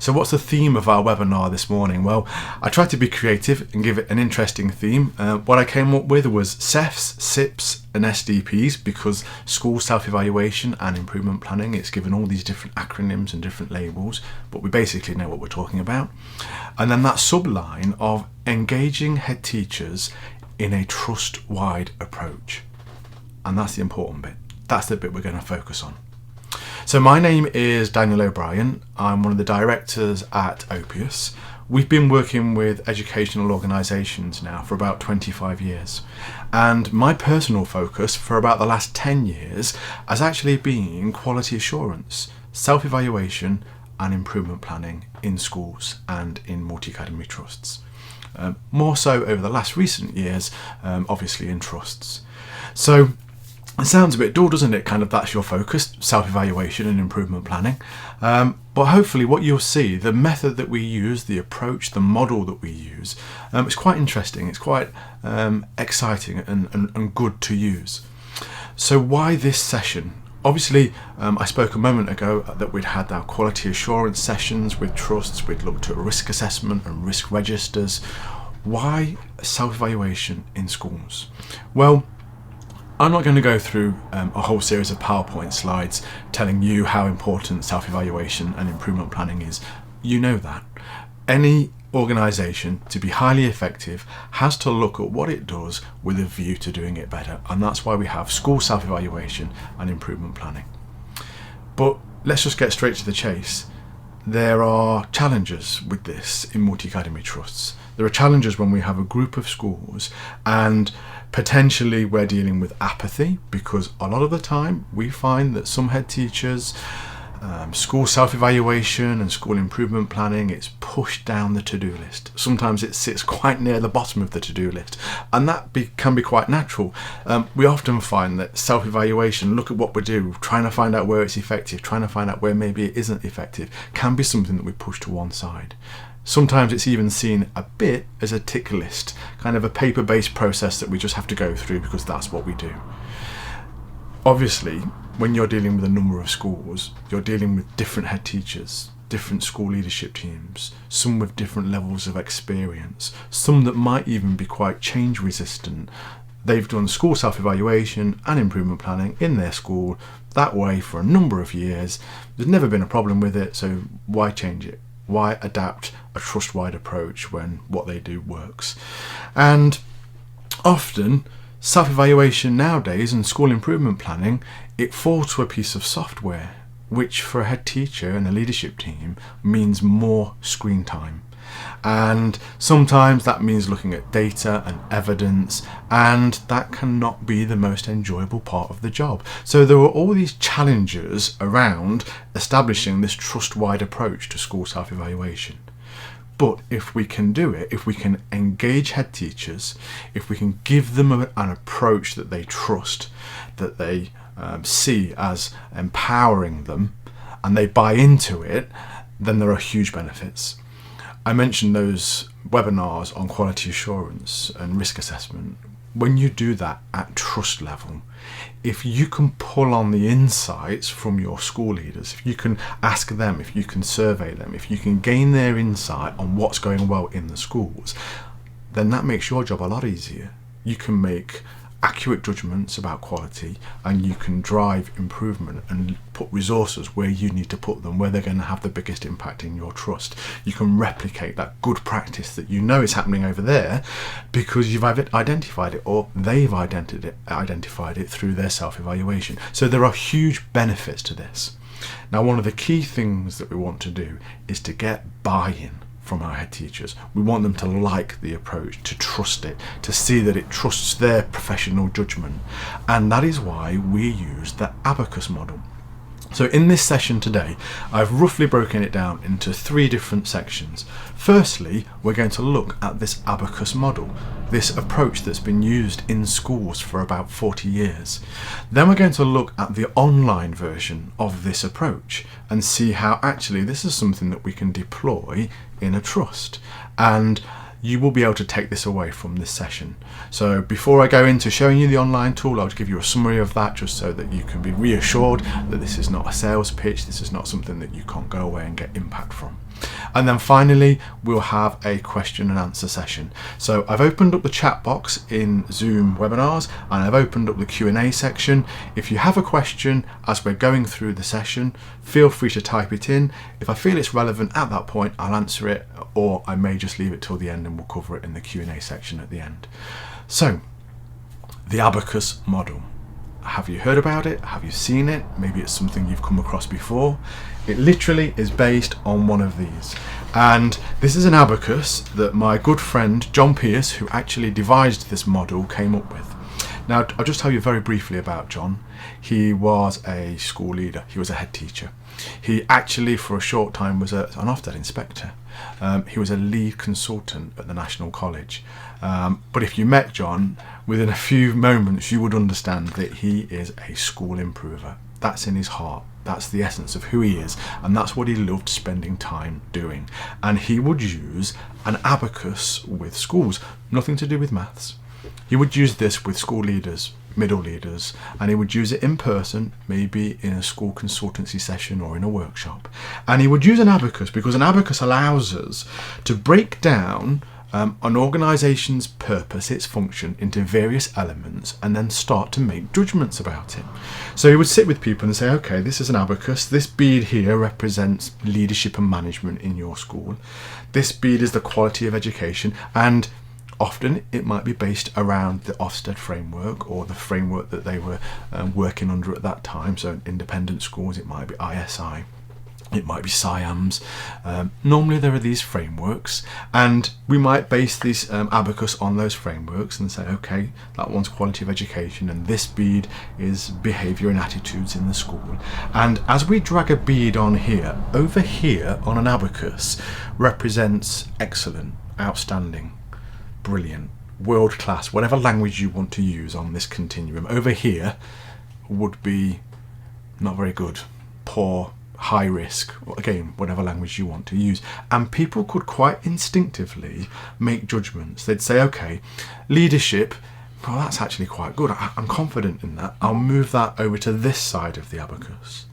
So what's the theme of our webinar this morning? Well, I tried to be creative and give it an interesting theme. What I came up with was SEFs, SIPs and SDPs, because school self-evaluation and improvement planning, it's given all these different acronyms and different labels, but we basically know what we're talking about. And then that subline of engaging head teachers in a trust-wide approach. And that's the important bit. That's the bit we're going to focus on. So my name is Daniel O'Brien. I'm one of the directors at ABACUS. We've been working with educational organisations now for about 25 years. And my personal focus for about the last 10 years has actually been quality assurance, self-evaluation and improvement planning in schools and in multi-academy trusts. More so over the last recent years, obviously in trusts. So it sounds a bit dull, doesn't it? Kind of that's your focus, self-evaluation and improvement planning. But hopefully what you'll see, the method that we use, the approach, the model that we use, it's quite interesting. It's quite exciting and good to use. So why this session? Obviously, I spoke a moment ago that we'd had our quality assurance sessions with trusts. We'd looked at risk assessment and risk registers. Why self-evaluation in schools? Well, I'm not going to go through a whole series of PowerPoint slides telling you how important self-evaluation and improvement planning is. You know that. Any organisation, to be highly effective, has to look at what it does with a view to doing it better. And that's why we have school self-evaluation and improvement planning. But let's just get straight to the chase. There are challenges with this in multi-academy trusts. There are challenges when we have a group of schools and potentially we're dealing with apathy, because a lot of the time we find that some head teachers, school self-evaluation and school improvement planning, it's pushed down the to-do list. Sometimes it sits quite near the bottom of the to-do list, and that can be quite natural. We often find that self-evaluation, look at what we do, trying to find out where it's effective, trying to find out where maybe it isn't effective, can be something that we push to one side. Sometimes it's even seen a bit as a tick list, kind of a paper-based process that we just have to go through because that's what we do. Obviously, when you're dealing with a number of schools, you're dealing with different head teachers, different school leadership teams, some with different levels of experience, some that might even be quite change resistant. They've done school self-evaluation and improvement planning in their school that way for a number of years. There's never been a problem with it, so why change it? Why adapt a trust-wide approach when what they do works? And often self-evaluation nowadays and school improvement planning, it falls to a piece of software, which for a head teacher and a leadership team means more screen time. And sometimes that means looking at data and evidence, and that cannot be the most enjoyable part of the job. So there are all these challenges around establishing this trust-wide approach to school self-evaluation. But if we can do it, if we can engage head teachers, if we can give them an approach that they trust, that they see as empowering them, and they buy into it, then there are huge benefits. I mentioned those webinars on quality assurance and risk assessment. When you do that at trust level, if you can pull on the insights from your school leaders, if you can ask them, if you can survey them, if you can gain their insight on what's going well in the schools, then that makes your job a lot easier. You can make accurate judgments about quality, and you can drive improvement and put resources where you need to put them, where they're going to have the biggest impact in your trust. You can replicate that good practice that you know is happening over there because you've identified it, or they've identified it through their self-evaluation. So there are huge benefits to this. Now, one of the key things that we want to do is to get buy-in from our head teachers. We want them to like the approach, to trust it, to see that it trusts their professional judgment. And that is why we use the ABACUS model. So in this session today, I've roughly broken it down into 3 different sections. Firstly, we're going to look at this ABACUS model, this approach that's been used in schools for about 40 years. Then we're going to look at the online version of this approach and see how actually this is something that we can deploy in a trust. And you will be able to take this away from this session. So before I go into showing you the online tool, I'll give you a summary of that just so that you can be reassured that this is not a sales pitch, this is not something that you can't go away and get impact from. And then finally, we'll have a question and answer session. So I've opened up the chat box in Zoom webinars, and I've opened up the Q&A section. If you have a question as we're going through the session, feel free to type it in. If I feel it's relevant at that point, I'll answer it, or I may just leave it till the end and we'll cover it in the Q&A section at the end. So, the ABACUS model. Have you heard about it? Have you seen it? Maybe it's something you've come across before. It literally is based on one of these. And this is an abacus that my good friend John Pierce, who actually devised this model, came up with. Now, I'll just tell you very briefly about John. He was a school leader. He was a head teacher. He actually, for a short time, was an Ofsted inspector. He was a lead consultant at the National College. But if you met John, within a few moments you would understand that he is a school improver. That's in his heart. That's the essence of who he is, and that's what he loved spending time doing. And he would use an abacus with schools, nothing to do with maths. He would use this with school leaders, middle leaders, and he would use it in person, maybe in a school consultancy session or in a workshop. And he would use an abacus because an abacus allows us to break down an organisation's purpose, its function, into various elements, and then start to make judgments about it. So he would sit with people and say, okay, this is an abacus. This bead here represents leadership and management in your school. This bead is the quality of education, and often it might be based around the Ofsted framework or the framework that they were working under at that time. So independent schools, it might be ISI. It might be SIAMs. Normally there are these frameworks, and we might base this abacus on those frameworks and say, okay, that one's quality of education, and this bead is behaviour and attitudes in the school. And as we drag a bead on here, over here on an abacus represents excellent, outstanding, brilliant, world class, whatever language you want to use on this continuum. Over here would be not very good, poor, high risk, again, whatever language you want to use. And people could quite instinctively make judgments. They'd say, okay, leadership, well, that's actually quite good. I'm confident in that. I'll move that over to this side of the abacus.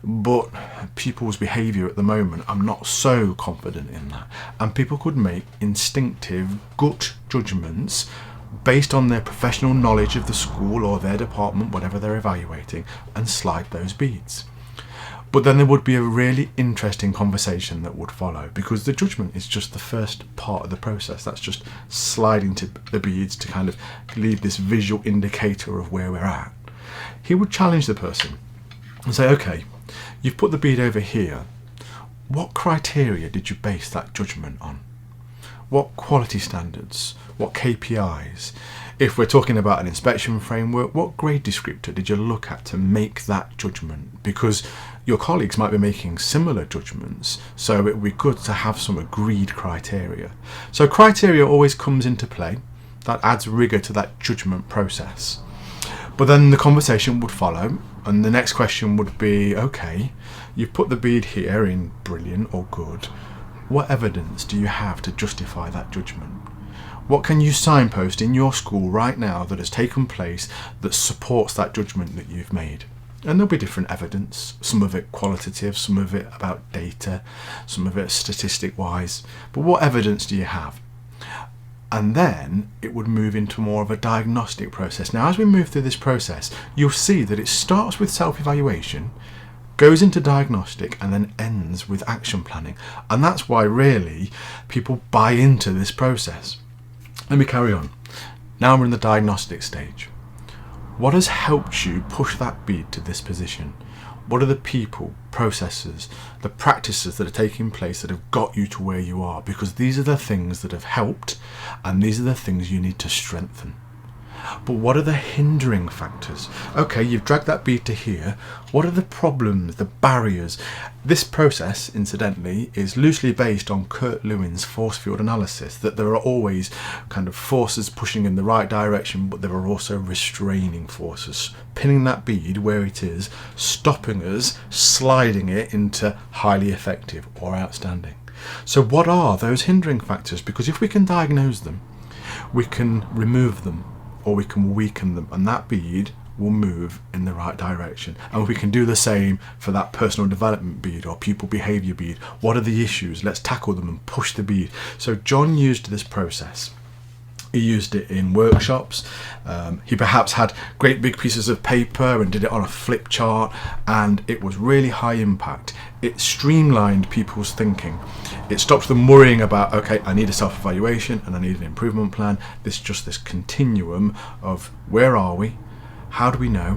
But people's behaviour at the moment, I'm not so confident in that. And people could make instinctive gut judgments based on their professional knowledge of the school or their department, whatever they're evaluating, and slide those beads. But then there would be a really interesting conversation that would follow, because the judgment is just the first part of the process. That's just sliding to the beads to kind of leave this visual indicator of where we're at. He would challenge the person and say, okay, you've put the bead over here. What criteria did you base that judgment on? What quality standards? What KPIs? If we're talking about an inspection framework, what grade descriptor did you look at to make that judgment? Because your colleagues might be making similar judgments, so it would be good to have some agreed criteria. So criteria always comes into play. That adds rigour to that judgment process. But then the conversation would follow, and the next question would be, okay, you've put the bead here in brilliant or good. What evidence do you have to justify that judgment? What can you signpost in your school right now that has taken place that supports that judgment that you've made? And there'll be different evidence, some of it qualitative, some of it about data, some of it statistic wise, but what evidence do you have? And then it would move into more of a diagnostic process. Now, as we move through this process, you'll see that it starts with self-evaluation, goes into diagnostic, and then ends with action planning. And that's why really people buy into this process. Let me carry on. Now we're in the diagnostic stage. What has helped you push that bead to this position? What are the people, processes, the practices that are taking place that have got you to where you are? Because these are the things that have helped, and these are the things you need to strengthen. But what are the hindering factors? Okay, you've dragged that bead to here. What are the problems, the barriers? This process, incidentally, is loosely based on Kurt Lewin's force field analysis, that there are always kind of forces pushing in the right direction, but there are also restraining forces, pinning that bead where it is, stopping us, sliding it into highly effective or outstanding. So what are those hindering factors? Because if we can diagnose them, we can remove them, or we can weaken them, and that bead will move in the right direction. And we can do the same for that personal development bead or pupil behaviour bead. What are the issues? Let's tackle them and push the bead. So John used this process. He used it in workshops. He perhaps had great big pieces of paper and did it on a flip chart, and it was really high impact. It streamlined people's thinking. It stopped them worrying about, okay, I need a self-evaluation and I need an improvement plan. This continuum of where are we, how do we know,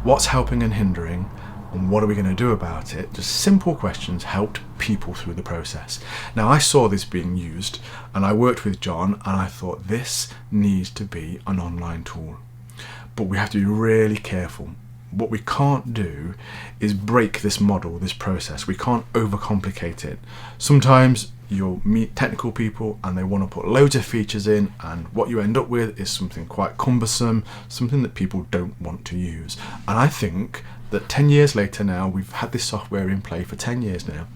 what's helping and hindering, and what are we going to do about it? Just simple questions helped people through the process. Now, I saw this being used and I worked with John, and I thought this needs to be an online tool. But we have to be really careful. What we can't do is break this model, this process. We can't overcomplicate it. Sometimes you'll meet technical people and they want to put loads of features in, and what you end up with is something quite cumbersome, something that people don't want to use. And I think that 10 years later now, we've had this software in play for 10 years now,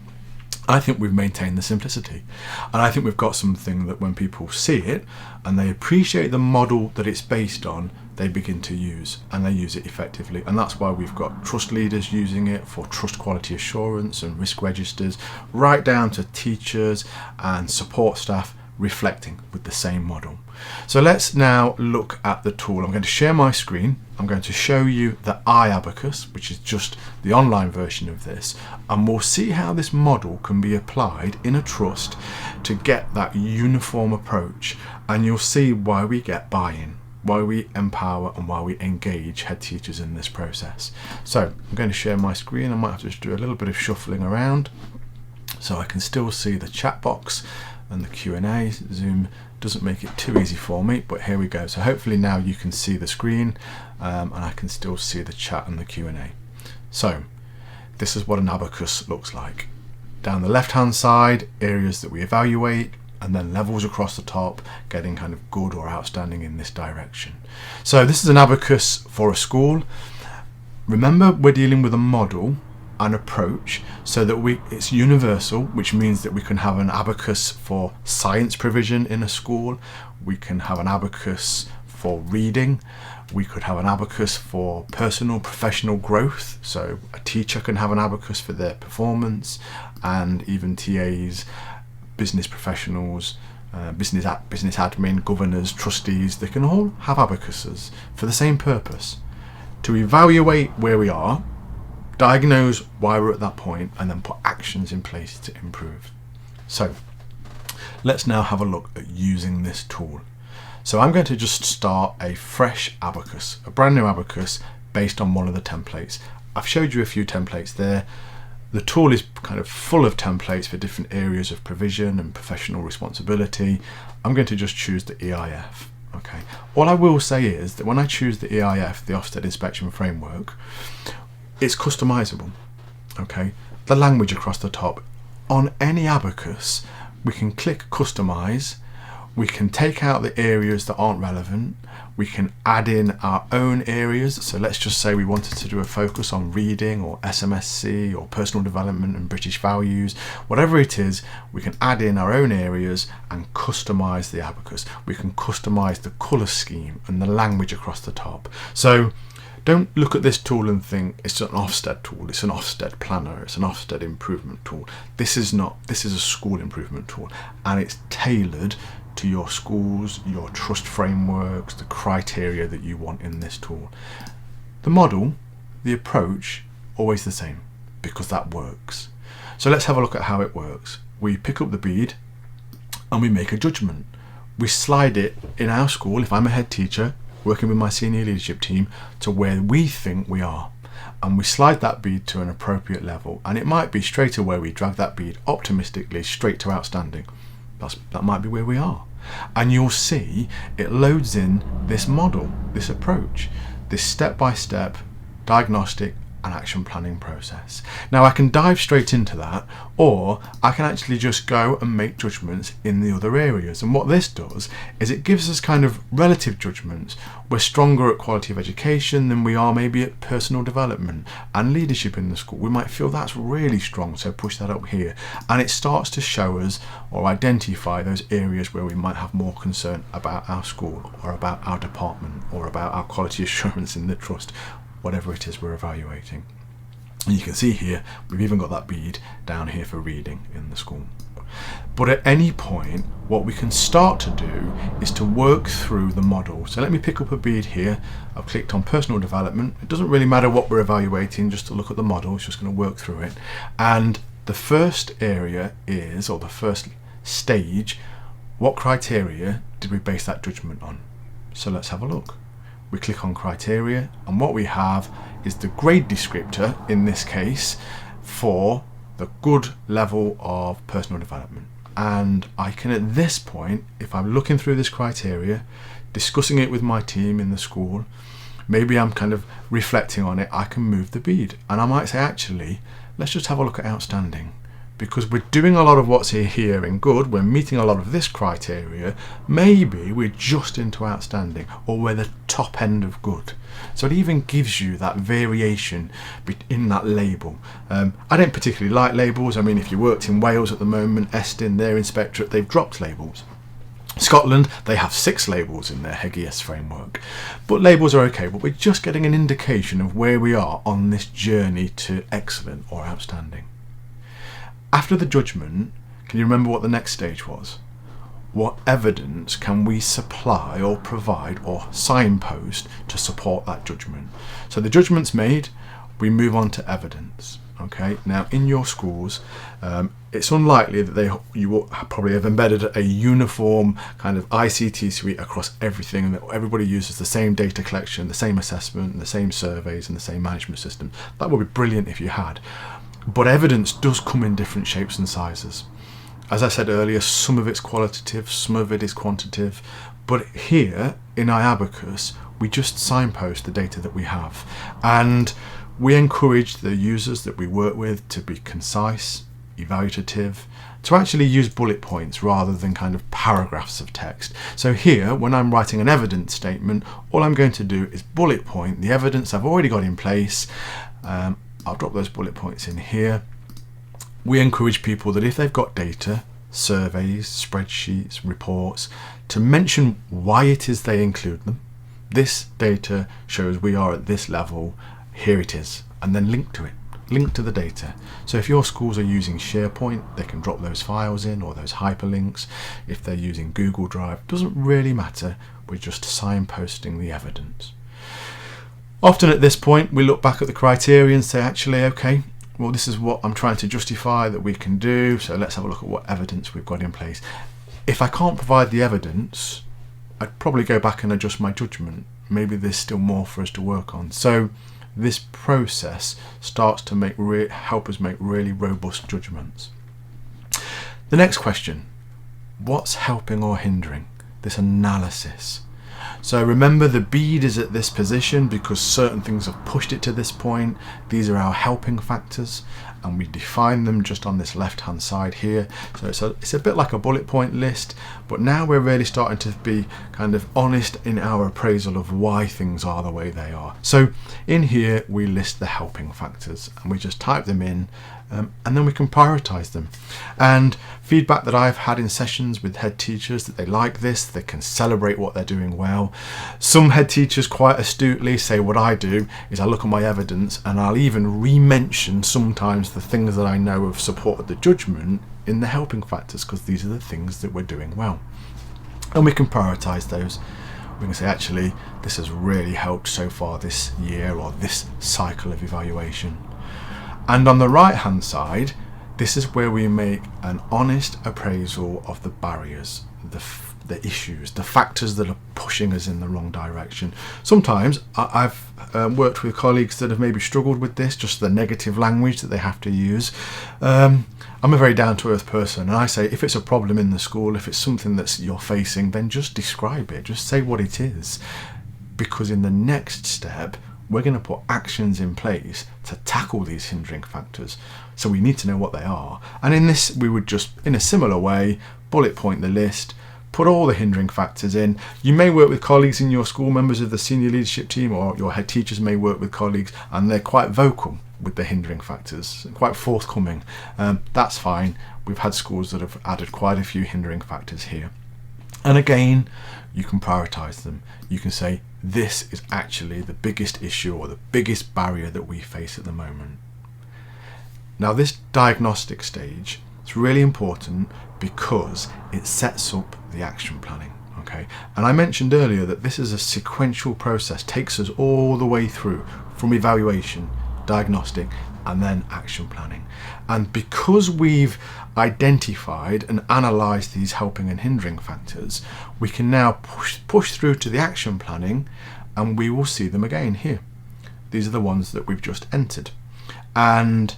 I think we've maintained the simplicity. And I think we've got something that when people see it and they appreciate the model that it's based on, they begin to use, and they use it effectively. And that's why we've got trust leaders using it for trust quality assurance and risk registers, right down to teachers and support staff reflecting with the same model. So let's now look at the tool. I'm going to share my screen. I'm going to show you the ABACUS, which is just the online version of this, and we'll see how this model can be applied in a trust to get that uniform approach, and you'll see why we get buy-in, why we empower and why we engage head teachers in this process. So I'm going to share my screen. I might have to just do a little bit of shuffling around so I can still see the chat box and the Q&A. Zoom doesn't make it too easy for me, but here we go. So hopefully now you can see the screen, and I can still see the chat and the Q&A. So this is what an ABACUS looks like. Down the left hand side, areas that we evaluate, and then levels across the top, getting kind of good or outstanding in this direction. So this is an ABACUS for a school. Remember, we're dealing with a model, an approach, so that it's universal, which means that we can have an ABACUS for science provision in a school, we can have an ABACUS for reading, we could have an ABACUS for personal professional growth, so a teacher can have an ABACUS for their performance, and even TAs, business professionals, business admin, governors, trustees, they can all have ABACUSs for the same purpose, to evaluate where we are, diagnose why we're at that point, and then put actions in place to improve. So let's now have a look at using this tool. So I'm going to just start a fresh ABACUS, a brand new ABACUS based on one of the templates. I've showed you a few templates there. The tool is kind of full of templates for different areas of provision and professional responsibility. I'm going to just choose the EIF. Okay. All I will say is that when I choose the EIF, the Ofsted Inspection Framework, it's customizable. Okay. The language across the top. On any ABACUS, we can click customize. We can take out the areas that aren't relevant. We can add in our own areas. So let's just say we wanted to do a focus on reading or SMSC or personal development and British values. Whatever it is, we can add in our own areas and customize the ABACUS. We can customize the color scheme and the language across the top. So don't look at this tool and think it's an Ofsted tool, it's an Ofsted planner, it's an Ofsted improvement tool. This is not. This is a school improvement tool, and it's tailored to your schools, your trust frameworks, the criteria that you want in this tool. The model, the approach, always the same, because that works. So let's have a look at how it works. We pick up the bead and we make a judgment. We slide it in our school, if I'm a head teacher, working with my senior leadership team, to where we think we are. And we slide that bead to an appropriate level. And it might be straight away we drag that bead optimistically straight to outstanding. That might be where we are. And you'll see it loads in this model, this approach, this step-by-step diagnostic an action planning process. Now I can dive straight into that, or I can actually just go and make judgments in the other areas. And what this does is it gives us kind of relative judgments. We're stronger at quality of education than we are maybe at personal development and leadership in the school. We might feel that's really strong, so push that up here. And it starts to show us or identify those areas where we might have more concern about our school or about our department or about our quality assurance in the trust, whatever it is we're evaluating. And you can see here we've even got that bead down here for reading in the school. But at any point what we can start to do is to work through the model. So let me pick up a bead here. I've clicked on personal development. It doesn't really matter what we're evaluating, just to look at the model. It's just going to work through it. And the first area is, or the first stage, what criteria did we base that judgment on? So let's have a look. We click on criteria, and what we have is the grade descriptor in this case for the good level of personal development. And I can at this point, if I'm looking through this criteria, discussing it with my team in the school, maybe I'm kind of reflecting on it, I can move the bead and I might say, actually, let's just have a look at outstanding. Because we're doing a lot of what's here in good, we're meeting a lot of this criteria, maybe we're just into outstanding, or we're the top end of good. So it even gives you that variation in that label. I don't particularly like labels. I mean, if you worked in Wales at the moment, Estin, their inspectorate, they've dropped labels. Scotland, they have 6 labels in their HEGIS framework. But labels are okay, but we're just getting an indication of where we are on this journey to excellent or outstanding. After the judgment, can you remember what the next stage was? What evidence can we supply or provide or signpost to support that judgment? So the judgment's made, we move on to evidence. Okay, now in your schools, it's unlikely that you will probably have embedded a uniform kind of ICT suite across everything, and that everybody uses the same data collection, the same assessment, the same surveys and the same management system. That would be brilliant if you had. But evidence does come in different shapes and sizes. As I said earlier, some of it's qualitative, some of it is quantitative. But here in ABACUS, we just signpost the data that we have. And we encourage the users that we work with to be concise, evaluative, to actually use bullet points rather than kind of paragraphs of text. So here, when I'm writing an evidence statement, all I'm going to do is bullet point the evidence I've already got in place. I'll drop those bullet points in here. We encourage people that if they've got data, surveys, spreadsheets, reports, to mention why it is they include them. This data shows we are at this level, here it is, and then link to it, link to the data. So if your schools are using SharePoint, they can drop those files in or those hyperlinks. If they're using Google Drive, doesn't really matter, we're just signposting the evidence. Often at this point, we look back at the criteria and say, actually, okay, well, this is what I'm trying to justify that we can do, so let's have a look at what evidence we've got in place. If I can't provide the evidence, I'd probably go back and adjust my judgment. Maybe there's still more for us to work on. So this process starts to help us make really robust judgments. The next question, what's helping or hindering this analysis? So remember, the bead is at this position because certain things have pushed it to this point. These are our helping factors, and we define them just on this left hand side here. So it's a bit like a bullet point list, but now we're really starting to be kind of honest in our appraisal of why things are the way they are. So in here we list the helping factors and we just type them in, and then we can prioritize them. And feedback that I've had in sessions with head teachers, that they like this, they can celebrate what they're doing well. Some head teachers quite astutely say what I do is I look at my evidence and I'll even re-mention sometimes the things that I know have supported the judgment in the helping factors, because these are the things that we're doing well. And we can prioritize those. We can say, actually, this has really helped so far this year or this cycle of evaluation. And on the right hand side, this is where we make an honest appraisal of the barriers, the issues, the factors that are pushing us in the wrong direction. Sometimes I've worked with colleagues that have maybe struggled with this, just the negative language that they have to use. I'm a very down-to-earth person, and I say if it's a problem in the school, if it's something that you're facing, then just describe it, just say what it is. Because in the next step, we're going to put actions in place to tackle these hindering factors. So we need to know what they are. And in this, we would just, in a similar way, bullet point the list, put all the hindering factors in. You may work with colleagues in your school, members of the senior leadership team, or your head teachers may work with colleagues, and they're quite vocal with the hindering factors, quite forthcoming. That's fine. We've had schools that have added quite a few hindering factors here. And again, you can prioritize them. You can say, this is actually the biggest issue or the biggest barrier that we face at the moment. Now, this diagnostic stage is really important because it sets up the action planning. Okay, and I mentioned earlier that this is a sequential process, takes us all the way through from evaluation, diagnostic, and then action planning. And because we've identified and analysed these helping and hindering factors, we can now push through to the action planning, and we will see them again here. These are the ones that we've just entered. And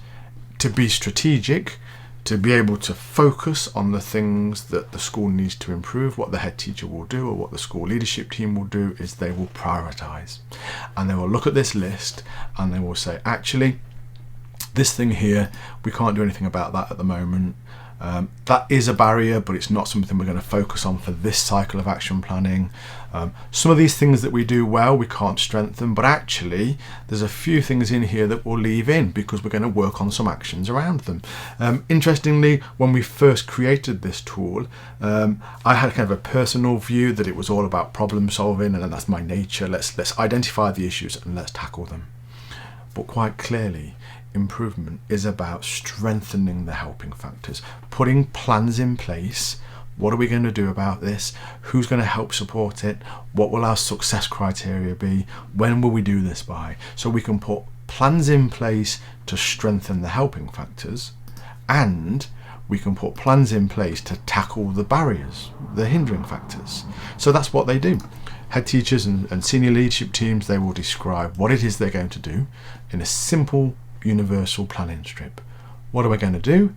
to be strategic, to be able to focus on the things that the school needs to improve, what the head teacher will do or what the school leadership team will do is they will prioritise. And they will look at this list and they will say, actually, this thing here, we can't do anything about that at the moment. That is a barrier, but it's not something we're going to focus on for this cycle of action planning. Some of these things that we do well, we can't strengthen, but actually there's a few things in here that we'll leave in because we're going to work on some actions around them. Interestingly, when we first created this tool, I had kind of a personal view that it was all about problem solving, and that's my nature. Let's identify the issues and let's tackle them. But quite clearly, improvement is about strengthening the helping factors, putting plans in place. What are we going to do about this? Who's going to help support it? What will our success criteria be? When will we do this by? So we can put plans in place to strengthen the helping factors, and we can put plans in place to tackle the barriers, the hindering factors. So that's what they do. Head teachers and senior leadership teams, they will describe what it is they're going to do in a simple universal planning strip. What are we going to do?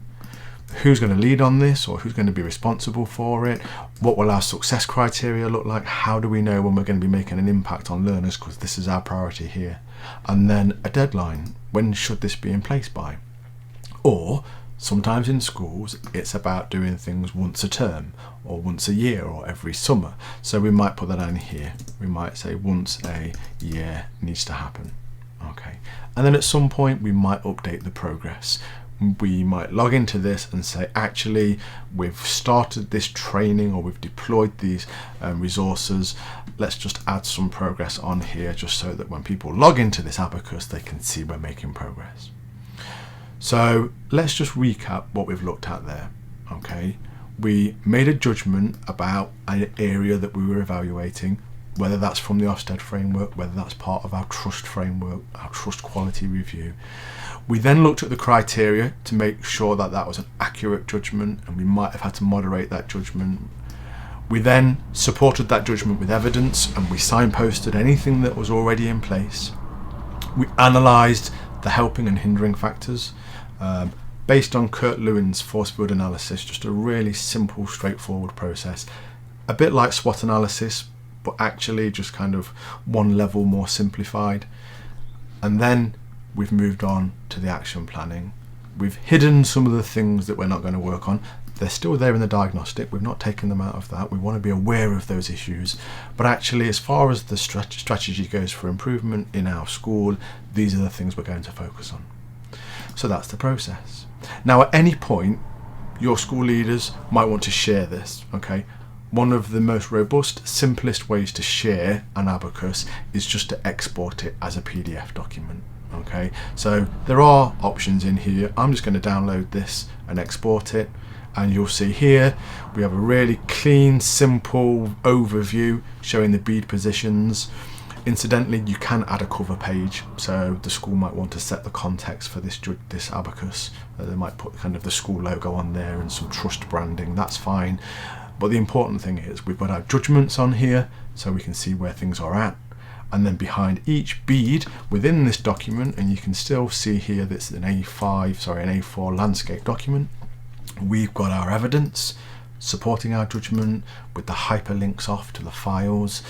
Who's going to lead on this, or who's going to be responsible for it? What will our success criteria look like? How do we know when we're going to be making an impact on learners, because this is our priority here? And then a deadline. When should this be in place by? Or sometimes in schools it's about doing things once a term or once a year or every summer. So we might put that down here. We might say once a year needs to happen. Okay, and then at some point we might update the progress. We might log into this and say, actually, we've started this training or we've deployed these resources. Let's just add some progress on here just so that when people log into this ABACUS, they can see we're making progress. So let's just recap what we've looked at there. Okay, we made a judgment about an area that we were evaluating, whether that's from the Ofsted framework, whether that's part of our trust framework, our trust quality review. We then looked at the criteria to make sure that that was an accurate judgment, and we might have had to moderate that judgment. We then supported that judgment with evidence, and we signposted anything that was already in place. We analysed the helping and hindering factors based on Kurt Lewin's force field analysis, just a really simple, straightforward process, a bit like SWOT analysis, but actually just kind of one level more simplified. And then we've moved on to the action planning. We've hidden some of the things that we're not going to work on. They're still there in the diagnostic. We've not taken them out of that. We want to be aware of those issues. But actually, as far as the strategy goes for improvement in our school, these are the things we're going to focus on. So that's the process. Now, at any point, your school leaders might want to share this, okay? One of the most robust, simplest ways to share an ABACUS is just to export it as a PDF document. Okay, so there are options in here. I'm just going to download this and export it, and you'll see here we have a really clean, simple overview showing the bead positions. Incidentally, you can add a cover page, so the school might want to set the context for this ABACUS. They might put kind of the school logo on there and some trust branding. That's fine. But the important thing is we've got our judgments on here so we can see where things are at. And then behind each bead within this document, and you can still see here that's an A4 landscape document, we've got our evidence supporting our judgment with the hyperlinks off to the files.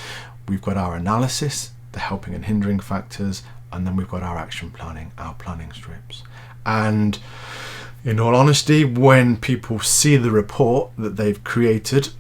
We've got our analysis the helping and hindering factors, and then we've got our action planning, our planning strips. And in all honesty, when people see the report that they've created,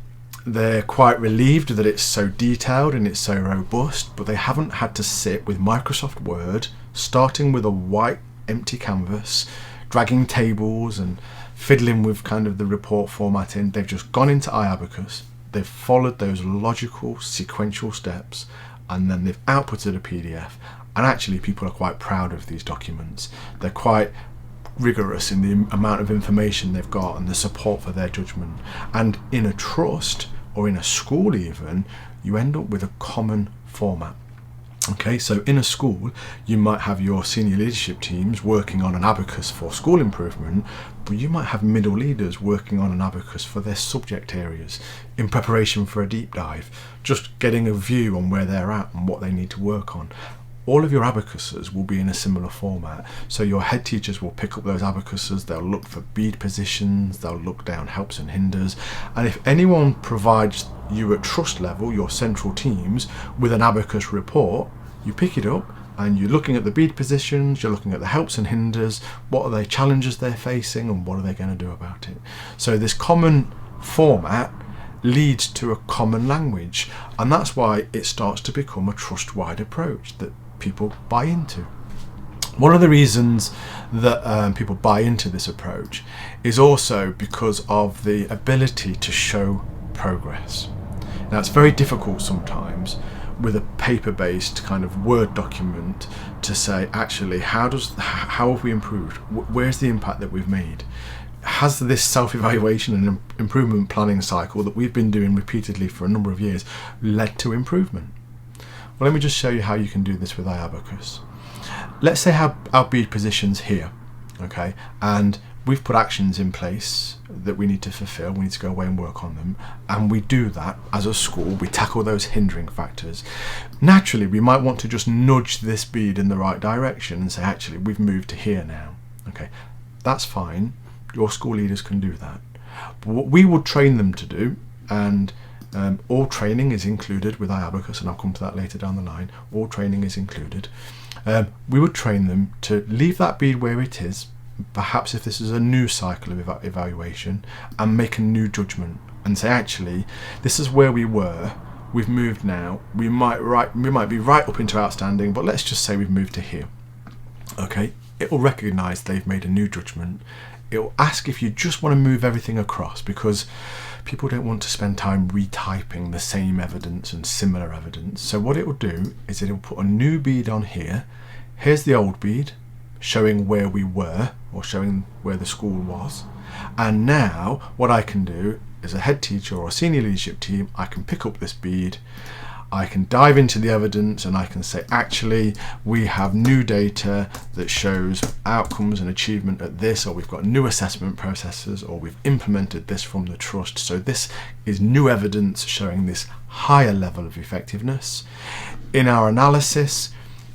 they're quite relieved that it's so detailed and it's so robust, but they haven't had to sit with Microsoft Word, starting with a white empty canvas, dragging tables and fiddling with kind of the report formatting. They've just gone into ABACUS, they've followed those logical sequential steps, and then they've outputted a PDF. And actually people are quite proud of these documents. They're quite rigorous in the amount of information they've got and the support for their judgment. And in a trust or in a school even, you end up with a common format. Okay, so in a school, you might have your senior leadership teams working on an ABACUS for school improvement, but you might have middle leaders working on an ABACUS for their subject areas in preparation for a deep dive, just getting a view on where they're at and what they need to work on. All of your ABACUSs will be in a similar format. So your head teachers will pick up those ABACUSs, they'll look for bead positions, they'll look down helps and hinders. And if anyone provides you at trust level, your central teams, with an ABACUS report, you pick it up and you're looking at the bead positions, you're looking at the helps and hinders, what are the challenges they're facing and what are they going to do about it. So this common format leads to a common language, and that's why it starts to become a trust-wide approach that people buy into. One of the reasons that people buy into this approach is also because of the ability to show progress. Now, it's very difficult sometimes with a paper-based kind of Word document to say, actually, how have we improved? Where's the impact that we've made? Has this self-evaluation and improvement planning cycle that we've been doing repeatedly for a number of years led to improvement? Well, let me just show you how you can do this with ABACUS. Let's say our bead positions here, okay, and we've put actions in place that we need to fulfill. We need to go away and work on them, and we do that as a school. We tackle those hindering factors. Naturally, we might want to just nudge this bead in the right direction and say, actually, we've moved to here now. Okay, that's fine. Your school leaders can do that. But what we would train them to do, and all training is included with ABACUS, and I'll come to that later down the line. All training is included. We would train them to leave that bead where it is, perhaps if this is a new cycle of evaluation, and make a new judgment and say, actually, this is where we were. We've moved now. We might be right up into outstanding, but let's just say we've moved to here. Okay, it will recognise they've made a new judgment. It will ask if you just want to move everything across, because people don't want to spend time retyping the same evidence and similar evidence. So what it will do is it will put a new bead on here. Here's the old bead showing where we were, or showing where the school was. And now what I can do as a head teacher or a senior leadership team, I can pick up this bead, I can dive into the evidence, and I can say, actually, we have new data that shows outcomes and achievement at this, or we've got new assessment processes, or we've implemented this from the trust. So this is new evidence showing this higher level of effectiveness. In our analysis,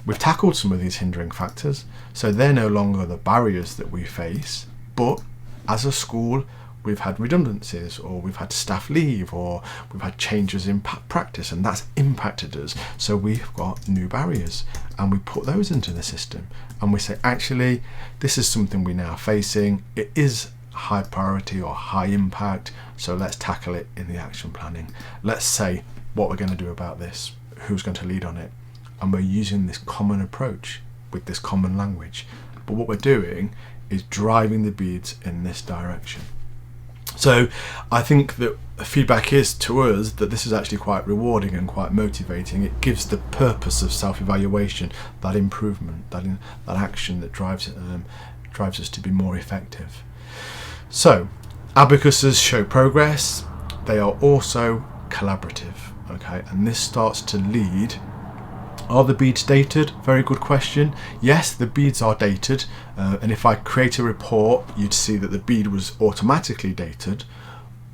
we've tackled some of these hindering factors, so they're no longer the barriers that we face, but as a school, we've had redundancies, or we've had staff leave, or we've had changes in practice, and that's impacted us. So we've got new barriers, and we put those into the system, and we say, actually, this is something we're now facing. It is high priority or high impact, so let's tackle it in the action planning. Let's say what we're going to do about this, who's going to lead on it, and we're using this common approach with this common language. But what we're doing is driving the beads in this direction. So I think that feedback is to us that this is actually quite rewarding and quite motivating. It gives the purpose of self-evaluation, that improvement, that action that drives us to be more effective. So ABACUSs show progress. They are also collaborative, okay, and this starts to lead. Are the beads dated? Very good question. Yes, the beads are dated, and if I create a report, you'd see that the bead was automatically dated.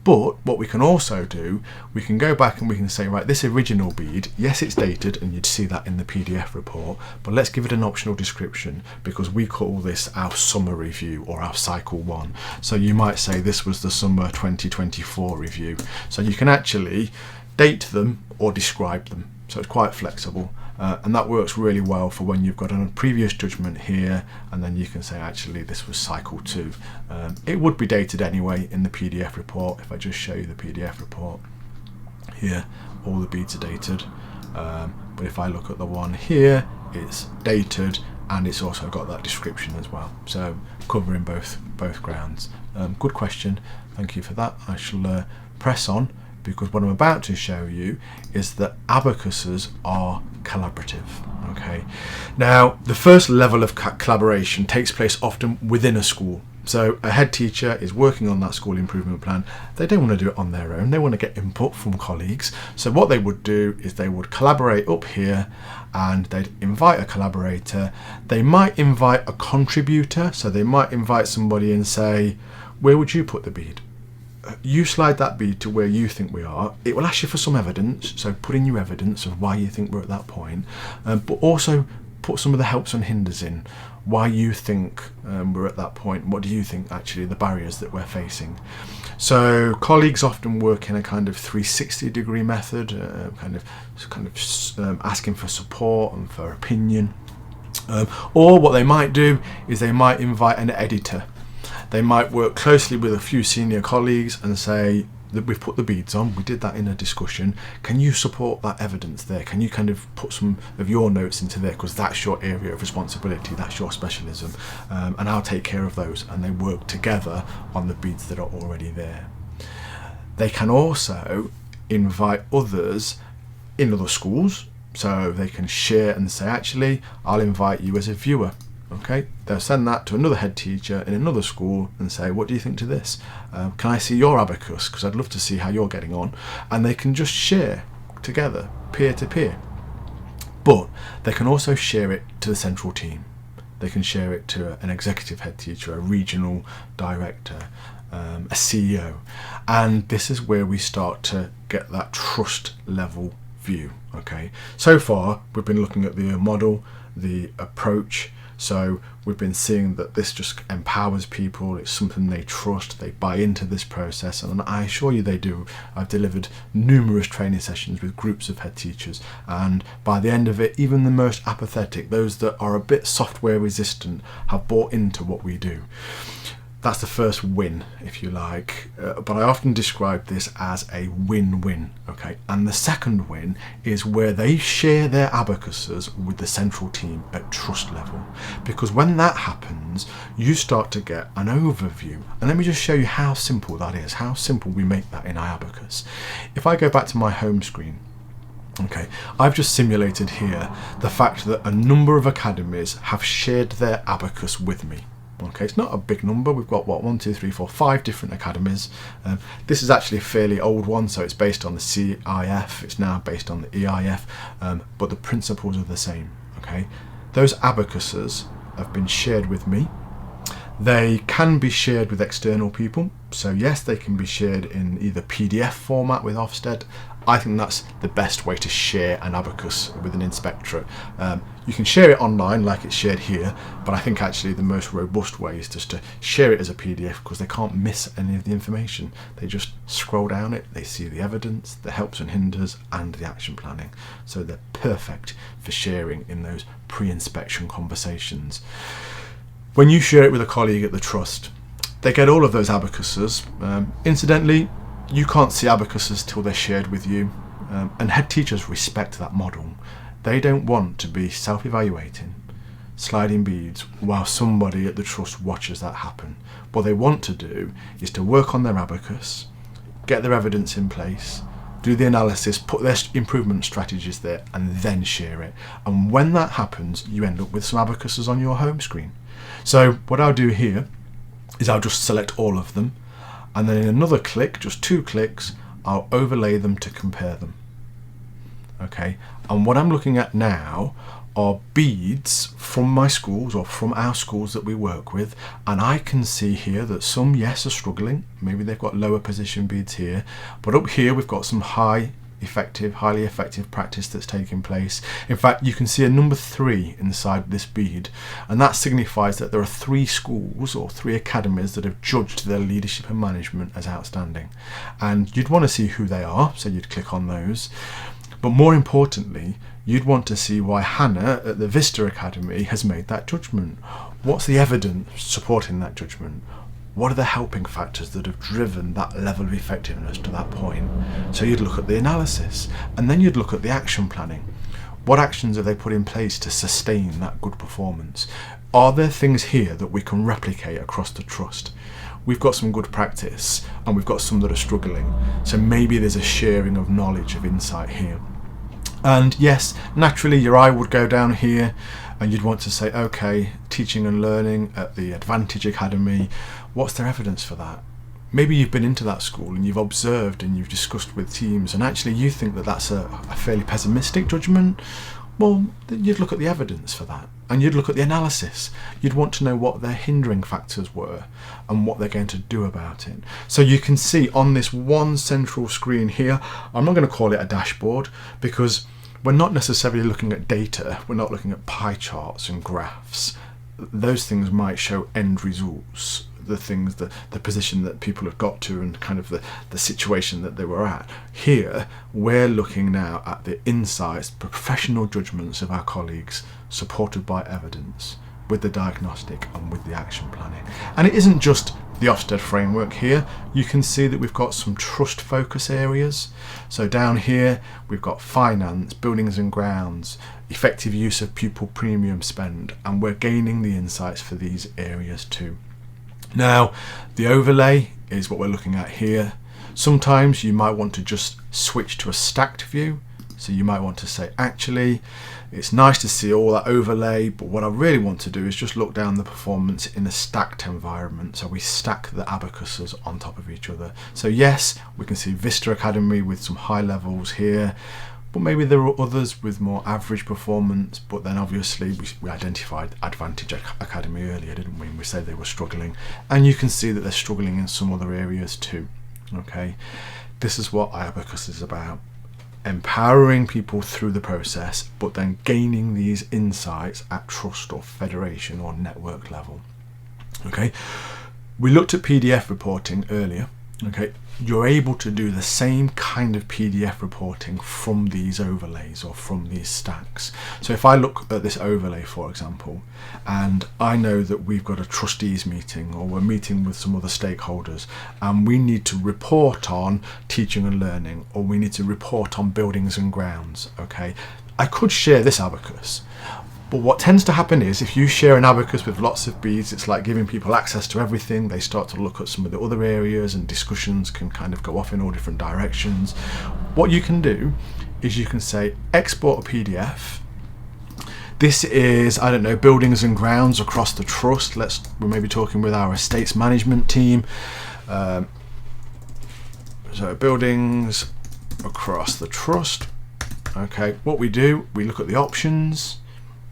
But what we can also do, we can go back and we can say, right, this original bead, yes, it's dated, and you'd see that in the PDF report, but let's give it an optional description, because we call this our summer review or our cycle 1. So you might say this was the summer 2024 review. So you can actually date them or describe them. So it's quite flexible. and that works really well for when you've got a previous judgment here, and then you can say actually this was cycle 2. It would be dated anyway in the PDF report. If I just show you the PDF report here, all the beads are dated, but if I look at the one here, it's dated and it's also got that description as well, so covering both grounds. Good question, thank you for that. I shall press on, because what I'm about to show you is that abacuses are collaborative. Okay, now the first level of collaboration takes place often within a school. So a head teacher is working on that school improvement plan. They don't want to do it on their own. They want to get input from colleagues. So what they would do is they would collaborate up here, and they'd invite a collaborator. They might invite a contributor. So they might invite somebody and say, where would you put the bead? You slide that bead to where you think we are. It will ask you for some evidence. So put in your evidence of why you think we're at that point, but also put some of the helps and hinders in. Why you think we're at that point. What do you think actually the barriers that we're facing? So colleagues often work in a kind of 360-degree method, kind of asking for support and for opinion. Or what they might do is they might invite an editor. They might work closely with a few senior colleagues and say that we've put the beads on, we did that in a discussion, can you support that evidence there? Can you kind of put some of your notes into there, because that's your area of responsibility, that's your specialism, and I'll take care of those. And they work together on the beads that are already there. They can also invite others in other schools, so they can share and say, actually, I'll invite you as a viewer. Okay, they'll send that to another head teacher in another school and say, what do you think to this? Can I see your abacus? Because I'd love to see how you're getting on. And they can just share together, peer to peer. But they can also share it to the central team. They can share it to an executive head teacher, a regional director, a CEO. And this is where we start to get that trust level view. Okay, so far we've been looking at the model, the approach. So we've been seeing that this just empowers people. It's something they trust, they buy into this process, and I assure you they do. I've delivered numerous training sessions with groups of head teachers, and by the end of it, even the most apathetic, those that are a bit software resistant, have bought into what we do. That's the first win, if you like, but I often describe this as a win-win. Okay, and the second win is where they share their abacuses with the central team at trust level, because when that happens, you start to get an overview. And let me just show you how simple that is, how simple we make that in iAbacus. If I go back to my home screen, okay, I've just simulated here the fact that a number of academies have shared their abacus with me. Okay, it's not a big number. We've got what, 1, 2, 3, 4, 5 different academies. This is actually a fairly old one, so it's based on the CIF. It's now based on the EIF, but the principles are the same. Okay, those abacuses have been shared with me. They can be shared with external people. So yes, they can be shared in either PDF format with Ofsted. I think that's the best way to share an abacus with an inspectorate. You can share it online like it's shared here, but I think actually the most robust way is just to share it as a PDF, because they can't miss any of the information. They just scroll down it, they see the evidence, the helps and hinders, and the action planning. So they're perfect for sharing in those pre-inspection conversations. When you share it with a colleague at the trust, they get all of those abacuses. Incidentally, you can't see abacuses till they're shared with you, and head teachers respect that model. They don't want to be self-evaluating, sliding beads while somebody at the trust watches that happen. What they want to do is to work on their abacus, get their evidence in place, do the analysis, put their improvement strategies there, and then share it. And when that happens, you end up with some abacuses on your home screen. So what I'll do here is I'll just select all of them, and then in another click, just 2 clicks, I'll overlay them to compare them. Okay, and what I'm looking at now are beads from my schools, or from our schools that we work with, and I can see here that some, yes, are struggling. Maybe they've got lower position beads here, but up here we've got some highly effective practice that's taking place. In fact, you can see a number 3 inside this bead, and that signifies that there are 3 schools or 3 academies that have judged their leadership and management as outstanding, and you'd want to see who they are, so you'd click on those. But more importantly, you'd want to see why Hannah at the Vista Academy has made that judgment. What's the evidence supporting that judgment? What are the helping factors that have driven that level of effectiveness to that point? So you'd look at the analysis, and then you'd look at the action planning. What actions have they put in place to sustain that good performance? Are there things here that we can replicate across the trust? We've got some good practice, and we've got some that are struggling. So maybe there's a sharing of knowledge, of insight here. And yes, naturally your eye would go down here, and you'd want to say, okay, teaching and learning at the Advantage Academy, what's their evidence for that? Maybe you've been into that school and you've observed and you've discussed with teams, and actually you think that that's a fairly pessimistic judgment. Well, you'd look at the evidence for that, and you'd look at the analysis. You'd want to know what their hindering factors were and what they're going to do about it. So you can see on this one central screen here, I'm not going to call it a dashboard, because we're not necessarily looking at data. We're not looking at pie charts and graphs. Those things might show end results, the things that the position that people have got to, and kind of the situation that they were at. Here we're looking now at the insights, professional judgments of our colleagues, supported by evidence, with the diagnostic and with the action planning. And it isn't just the Ofsted framework here. You can see that we've got some trust focus areas. So down here we've got finance, buildings and grounds, effective use of pupil premium spend, and we're gaining the insights for these areas too. Now, the overlay is what we're looking at here. Sometimes you might want to just switch to a stacked view. So you might want to say, actually, it's nice to see all that overlay, but what I really want to do is just look down the performance in a stacked environment. So we stack the abacuses on top of each other. So yes, we can see Vista Academy with some high levels here, but maybe there are others with more average performance. But then obviously we identified Advantage Academy earlier, didn't we? We said they were struggling, and you can see that they're struggling in some other areas too. Okay, this is what ABACUS is about. Empowering people through the process, but then gaining these insights at trust or federation or network level. Okay, we looked at PDF reporting earlier. Okay, you're able to do the same kind of PDF reporting from these overlays or from these stacks. So if I look at this overlay, for example, and I know that we've got a trustees meeting, or we're meeting with some other stakeholders, and we need to report on teaching and learning, or we need to report on buildings and grounds. Okay, I could share this abacus. But what tends to happen is, if you share an abacus with lots of beads, it's like giving people access to everything. They start to look at some of the other areas, and discussions can kind of go off in all different directions. What you can do is you can say, export a PDF. This is, I don't know, buildings and grounds across the trust. We're maybe talking with our estates management team. So buildings across the trust. Okay, what we do, we look at the options.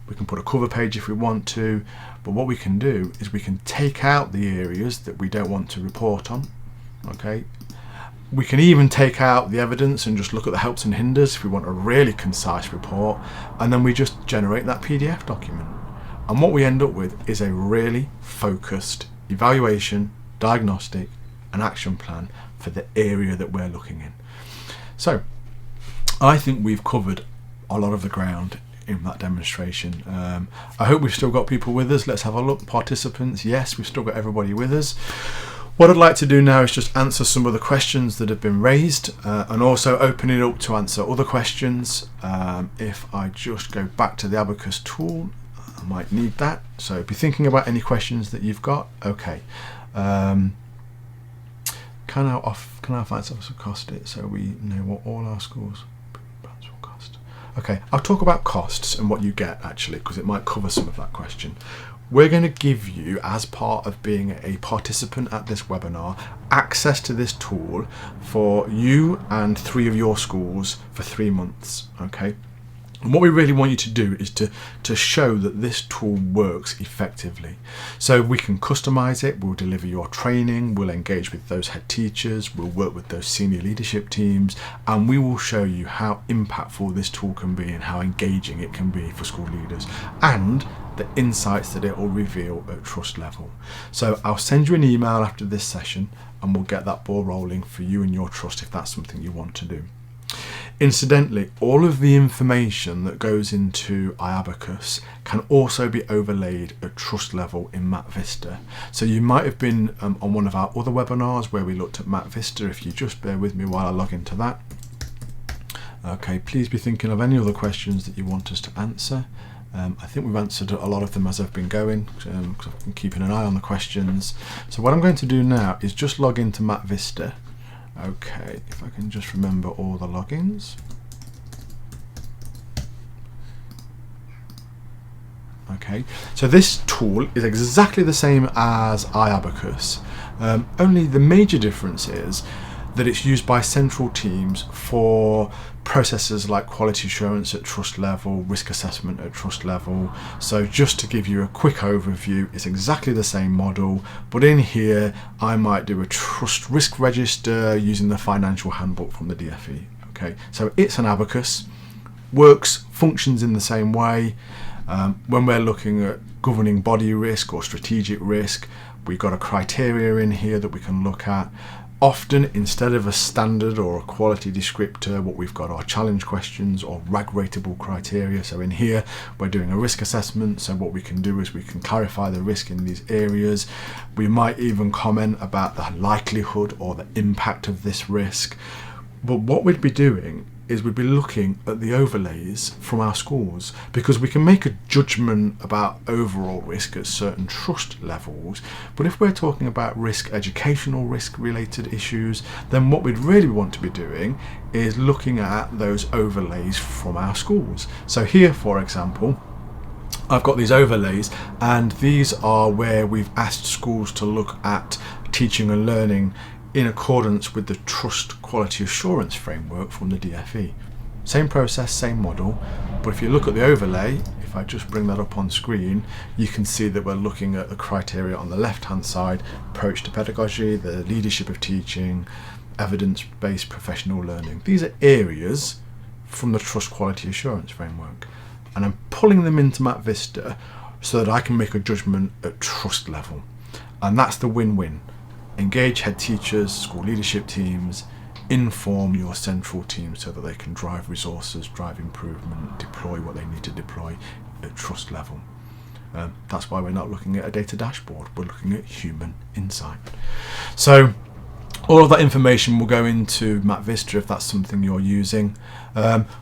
We can put a cover page if we want to, but what we can do is we can take out the areas that we don't want to report on. Okay, we can even take out the evidence and just look at the helps and hinders if we want a really concise report, and then we just generate that PDF document. And what we end up with is a really focused evaluation, diagnostic and action plan for the area that we're looking in. So I think we've covered a lot of the ground in that demonstration. I hope we've still got people with us. Let's have a look. Participants, yes, we've still got everybody with us. What I'd like to do now is just answer some of the questions that have been raised, and also open it up to answer other questions. If I just go back to the Abacus tool, I might need that. So be thinking about any questions that you've got. Okay. Can our finance officer cost it so we know what all our schools will cost? Okay, I'll talk about costs and what you get actually, because it might cover some of that question. We're going to give you, as part of being a participant at this webinar, access to this tool for you and 3 of your schools for 3 months. Okay. And what we really want you to do is to show that this tool works effectively. So we can customize it, we'll deliver your training, we'll engage with those head teachers, we'll work with those senior leadership teams, and we will show you how impactful this tool can be and how engaging it can be for school leaders, and the insights that it will reveal at trust level. So I'll send you an email after this session and we'll get that ball rolling for you and your trust if that's something you want to do. Incidentally, all of the information that goes into ABACUS can also be overlaid at trust level in MapVista. So you might have been on one of our other webinars where we looked at MapVista. If you just bear with me while I log into that. Okay, please be thinking of any other questions that you want us to answer. I think we've answered a lot of them as I've been going, because I've been keeping an eye on the questions. So what I'm going to do now is just log into MapVista. Okay, if I can just remember all the logins. Okay, so this tool is exactly the same as ABACUS, only the major difference is that it's used by central teams for processes like quality assurance at trust level, risk assessment at trust level. So just to give you a quick overview, it's exactly the same model, but in here I might do a trust risk register using the financial handbook from the DFE. Okay, so it's an ABACUS, works, functions in the same way. When we're looking at governing body risk or strategic risk, we've got a criteria in here that we can look at. Often, instead of a standard or a quality descriptor, what we've got are challenge questions or RAG rateable criteria. So in here, we're doing a risk assessment. So what we can do is we can clarify the risk in these areas. We might even comment about the likelihood or the impact of this risk. But what we'd be doing is we'd be looking at the overlays from our schools, because we can make a judgment about overall risk at certain trust levels, but if we're talking about risk, educational risk related issues, then what we'd really want to be doing is looking at those overlays from our schools. So here, for example, I've got these overlays, and these are where we've asked schools to look at teaching and learning in accordance with the Trust Quality Assurance Framework from the DFE. Same process, same model, but if you look at the overlay, if I just bring that up on screen, you can see that we're looking at the criteria on the left-hand side: approach to pedagogy, the leadership of teaching, evidence-based professional learning. These are areas from the Trust Quality Assurance Framework, and I'm pulling them into MapVista so that I can make a judgment at trust level, and that's the win-win. Engage head teachers, school leadership teams, inform your central team so that they can drive resources, drive improvement, deploy what they need to deploy at trust level. That's why we're not looking at a data dashboard, we're looking at human insight. So all of that information will go into MapVista if that's something you're using.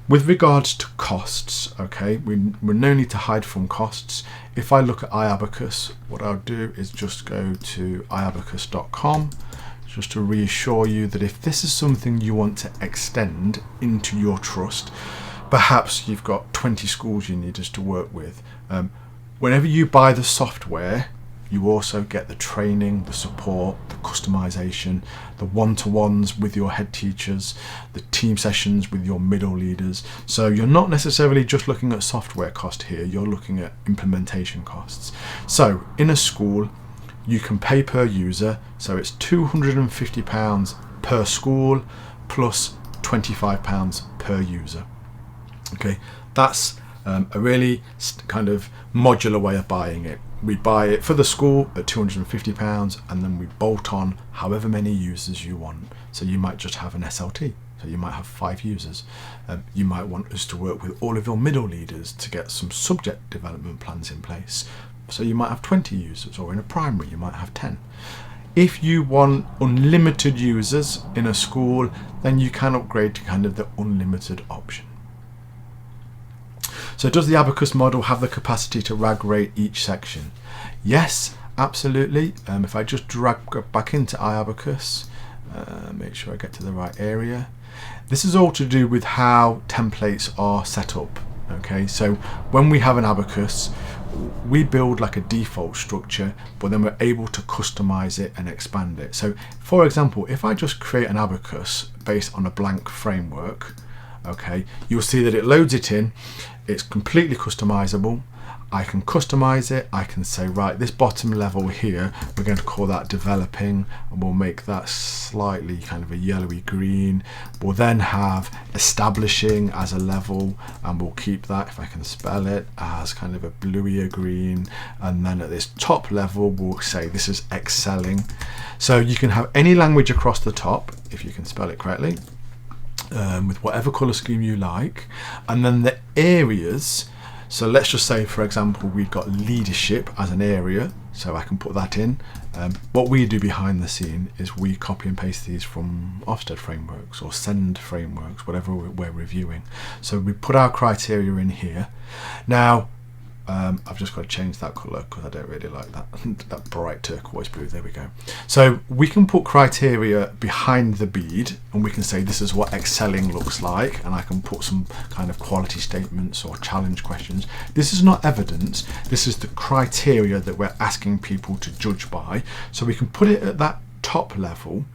With regards to costs, okay, we're no need to hide from costs. If I look at ABACUS, what I'll do is just go to iabacus.com, just to reassure you that if this is something you want to extend into your trust, perhaps you've got 20 schools you need us to work with. Whenever you buy the software, you also get the training, the support, the customization, the one-to-ones with your head teachers, the team sessions with your middle leaders. So you're not necessarily just looking at software cost here, you're looking at implementation costs. So in a school, you can pay per user, so it's £250 per school plus £25 per user. Okay, that's a really kind of modular way of buying it. We buy it for the school at £250, and then we bolt on however many users you want. So you might just have an SLT, so you might have 5 users. You might want us to work with all of your middle leaders to get some subject development plans in place. So you might have 20 users, or in a primary you might have 10. If you want unlimited users in a school, then you can upgrade to kind of the unlimited option. So does the ABACUS model have the capacity to RAG rate each section? Yes, absolutely. If I just drag back into iAbacus, make sure I get to the right area. This is all to do with how templates are set up. Okay, so when we have an ABACUS, we build like a default structure, but then we're able to customize it and expand it. So for example, if I just create an ABACUS based on a blank framework, okay, you'll see that it loads it in. It's completely customizable. I can customize it. I can say, right, this bottom level here, we're going to call that developing, and we'll make that slightly kind of a yellowy green. We'll then have establishing as a level, and we'll keep that, if I can spell it, as kind of a bluier green. And then at this top level, we'll say this is excelling. So you can have any language across the top, if you can spell it correctly. with whatever colour scheme you like, and then the areas. So let's just say, for example, we've got leadership as an area, so I can put that in. What we do behind the scene is we copy and paste these from Ofsted frameworks or Send frameworks, whatever we're reviewing. So we put our criteria in here. Now, I've just got to change that colour because I don't really like that bright turquoise blue. There we go. So we can put criteria behind the bead, and we can say this is what excelling looks like, and I can put some kind of quality statements or challenge questions. This is not evidence, this is the criteria that we're asking people to judge by. So we can put it at that top level,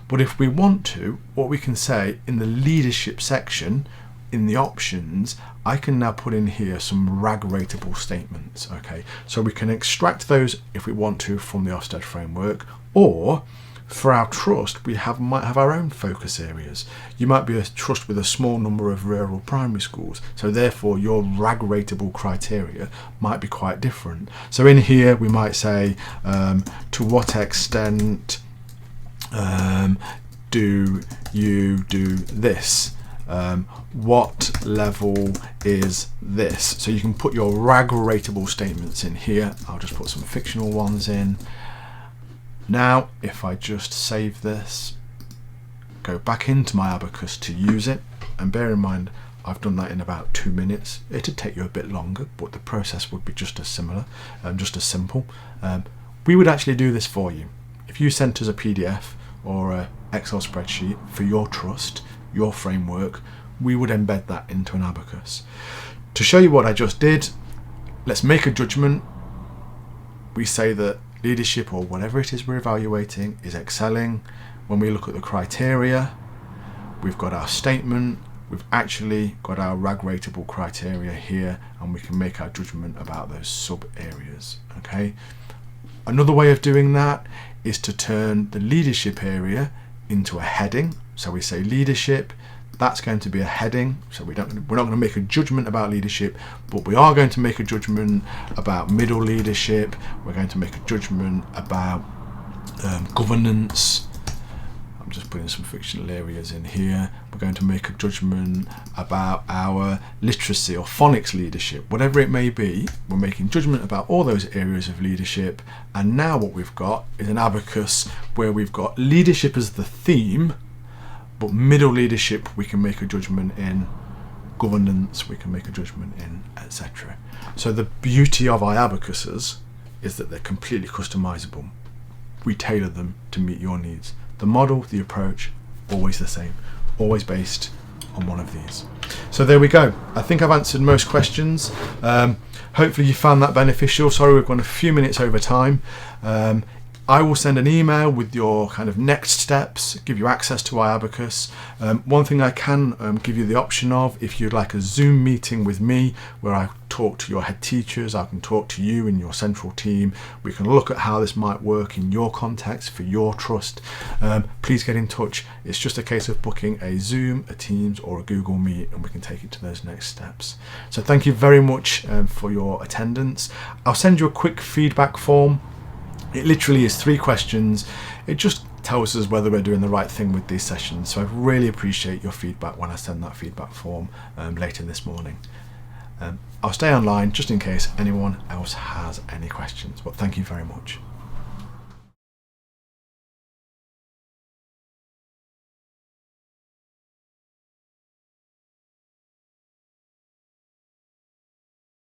but if we want to, what we can say in the leadership section, in the options, I can now put in here some RAG rateable statements. Okay, so we can extract those if we want to from the Ofsted framework, or for our trust we might have our own focus areas. You might be a trust with a small number of rural primary schools, so therefore your RAG rateable criteria might be quite different. So in here we might say to what extent do you do this? What level is this? So you can put your RAG rateable statements in here. I'll just put some fictional ones in. Now, if I just save this, go back into my ABACUS to use it, and bear in mind, I've done that in about 2 minutes. It'd take you a bit longer, but the process would be just as similar, just as simple. We would actually do this for you. If you sent us a PDF or an Excel spreadsheet for your trust, your framework, we would embed that into an ABACUS. To show you what I just did, let's make a judgment. We say that leadership, or whatever it is we're evaluating, is excelling. When we look at the criteria, we've got our statement, we've actually got our RAG rateable criteria here, and we can make our judgment about those sub areas. Okay. Another way of doing that is to turn the leadership area into a heading. So we say leadership, that's going to be a heading. So we're not going to make a judgment about leadership, but we are going to make a judgment about middle leadership. We're going to make a judgment about governance. I'm just putting some fictional areas in here. We're going to make a judgment about our literacy or phonics leadership, whatever it may be. We're making judgment about all those areas of leadership. And now what we've got is an ABACUS where we've got leadership as the theme, but middle leadership we can make a judgment in, governance we can make a judgment in, etc. So the beauty of our ABACUSs is that they're completely customizable. We tailor them to meet your needs. The model, the approach, always the same, always based on one of these. So there we go. I think I've answered most questions. Hopefully you found that beneficial. Sorry, we've gone a few minutes over time. I will send an email with your kind of next steps, give you access to iAbacus. One thing I can give you the option of, if you'd like a Zoom meeting with me where I talk to your head teachers, I can talk to you and your central team. We can look at how this might work in your context for your trust. Please get in touch. It's just a case of booking a Zoom, a Teams or a Google Meet, and we can take it to those next steps. So thank you very much for your attendance. I'll send you a quick feedback form. It literally is 3 questions. It just tells us whether we're doing the right thing with these sessions. So I really appreciate your feedback when I send that feedback form later this morning. I'll stay online just in case anyone else has any questions, but thank you very much.